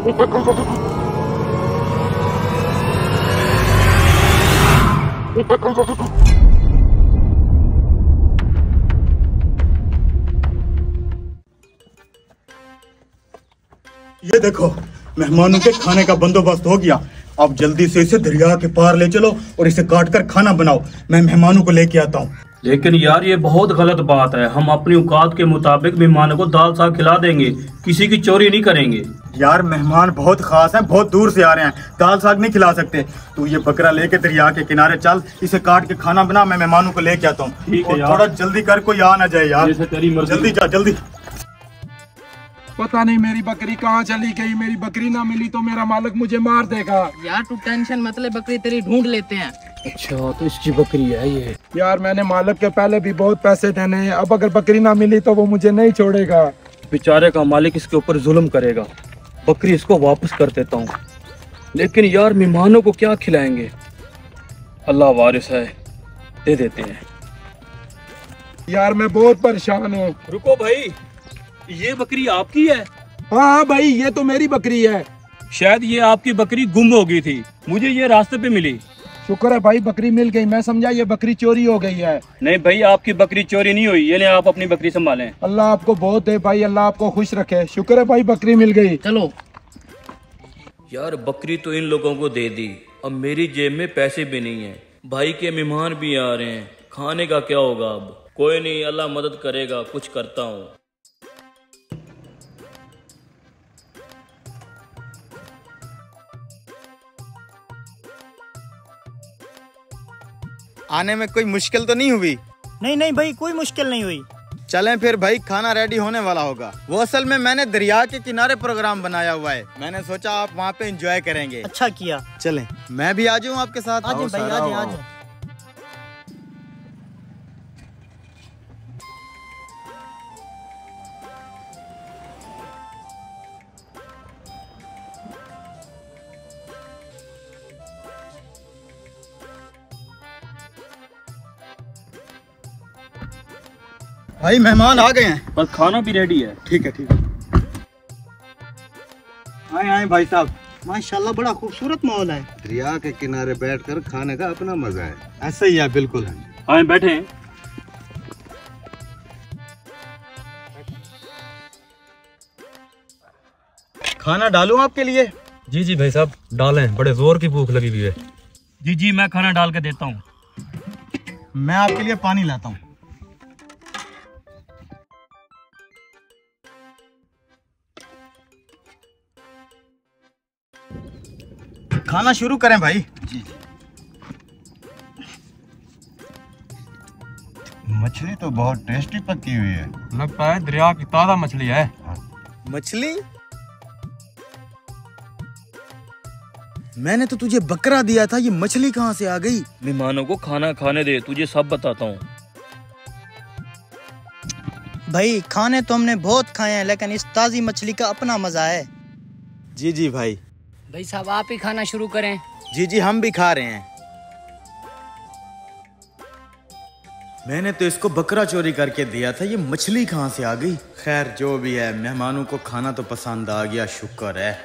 ये देखो, मेहमानों के खाने का बंदोबस्त हो गया। अब जल्दी से इसे दरिया के पार ले चलो और इसे काट कर खाना बनाओ। मैं मेहमानों को लेके आता हूँ। लेकिन यार ये बहुत गलत बात है। हम अपनी औकात के मुताबिक मेहमानों को दाल साग खिला देंगे, किसी की चोरी नहीं करेंगे। यार मेहमान बहुत खास हैं, बहुत दूर से आ रहे हैं, दाल साग नहीं खिला सकते। तू ये बकरा लेके दरिया के किनारे चल, इसे काट के खाना बना, मैं मेहमानों को लेके आता हूँ। ठीक है यार। थोड़ा जल्दी कर, कोई आ ना जाए यार। जल्दी जा जल्दी। पता नहीं मेरी बकरी कहाँ चली गई। मेरी बकरी ना मिली तो मेरा मालिक मुझे मार देगा। यार तू टेंशन मत ले, बकरी तेरी ढूंढ लेते हैं। अच्छा तो इसकी बकरी है ये। यार मैंने मालिक के पहले भी बहुत पैसे देने हैं, अब अगर बकरी ना मिली तो वो मुझे नहीं छोड़ेगा। बेचारे का मालिक इसके ऊपर जुल्म करेगा। बकरी इसको वापस कर देता हूँ, लेकिन यार मेहमानों को क्या खिलाएंगे। अल्लाह वारिस है, दे देते हैं। यार मैं बहुत परेशान हूँ। रुको भाई, ये बकरी आपकी है? हाँ भाई, ये तो मेरी बकरी है। शायद ये आपकी बकरी गुम हो गई थी, मुझे ये रास्ते पे मिली। शुक्र है भाई बकरी मिल गई, मैं समझा ये बकरी चोरी हो गई है। नहीं भाई, आपकी बकरी चोरी नहीं हुई। ये ले, आप अपनी बकरी संभालें। अल्लाह आपको बहुत दे भाई, अल्लाह आपको खुश रखे। शुक्र है भाई बकरी मिल गई। चलो यार बकरी तो इन लोगों को दे दी, अब मेरी जेब में पैसे भी नहीं है। भाई के मेहमान भी आ रहे हैं, खाने का क्या होगा अब। कोई नहीं, अल्लाह मदद करेगा, कुछ करता हूँ। आने में कोई मुश्किल तो नहीं हुई? नहीं नहीं भाई, कोई मुश्किल नहीं हुई। चलें फिर भाई, खाना रेडी होने वाला होगा। वो असल में मैंने दरिया के किनारे प्रोग्राम बनाया हुआ है, मैंने सोचा आप वहाँ पे एंजॉय करेंगे। अच्छा किया। चलें, मैं भी आ जाऊँ आपके साथ? आ जाओ भाई, आ जाओ। भाई मेहमान आ गए हैं, बस खाना भी रेडी है। ठीक है ठीक है। आए आए भाई साहब। माशाल्लाह बड़ा खूबसूरत माहौल है। दरिया के किनारे बैठकर खाने का अपना मजा है। ऐसा ही है, बिल्कुल है। आए बैठे। खाना डालूं आपके लिए? जी जी भाई साहब, डालें, बड़े जोर की भूख लगी हुई है। जी जी, मैं खाना डाल के देता हूँ। मैं आपके लिए पानी लाता हूँ। खाना शुरू करें भाई? जी। मछली तो बहुत टेस्टी पकी हुई है। लगता है दरिया की ताजा मछली है। मछली? मैंने तो तुझे बकरा दिया था, ये मछली कहाँ से आ गई? मेहमानों को खाना खाने दे, तुझे सब बताता हूँ। भाई खाने तो हमने बहुत खाए हैं, लेकिन इस ताजी मछली का अपना मजा है। जी जी भाई। भाई साहब आप ही खाना शुरू करें। जी जी, हम भी खा रहे हैं। मैंने तो इसको बकरा चोरी करके दिया था, ये मछली कहाँ से आ गई? खैर जो भी है, मेहमानों को खाना तो पसंद आ गया, शुक्र है।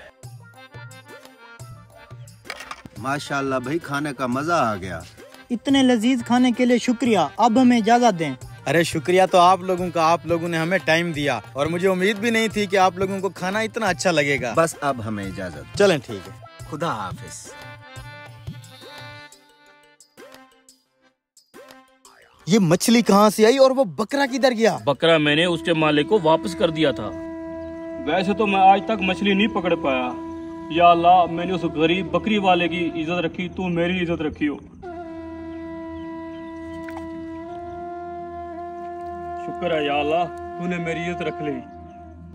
माशाल्लाह भाई, खाने का मजा आ गया। इतने लजीज खाने के लिए शुक्रिया, अब हमें इजाजत दें। अरे शुक्रिया तो आप लोगों का, आप लोगों ने हमें टाइम दिया और मुझे उम्मीद भी नहीं थी कि आप लोगों को खाना इतना अच्छा लगेगा। बस अब हमें इजाजत। चलें ठीक है, खुदा हाफिज। ये मछली कहाँ से आई और वो बकरा किधर गया? बकरा मैंने उसके मालिक को वापस कर दिया था। वैसे तो मैं आज तक मछली नहीं पकड़ पाया। या अल्लाह, मैंने उस गरीब बकरी वाले की इज्जत रखी, तू मेरी इज्जत रखी हो। शुक्र है या अल्लाह, तूने मेरी इज्जत रख ली।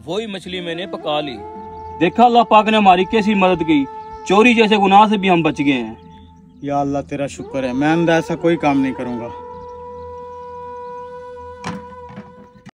वही मछली मैंने पका ली। देखा, अल्लाह पाक ने हमारी कैसी मदद की। चोरी जैसे गुनाह से भी हम बच गए हैं। या अल्लाह तेरा शुक्र है, मैं आइंदा ऐसा कोई काम नहीं करूँगा।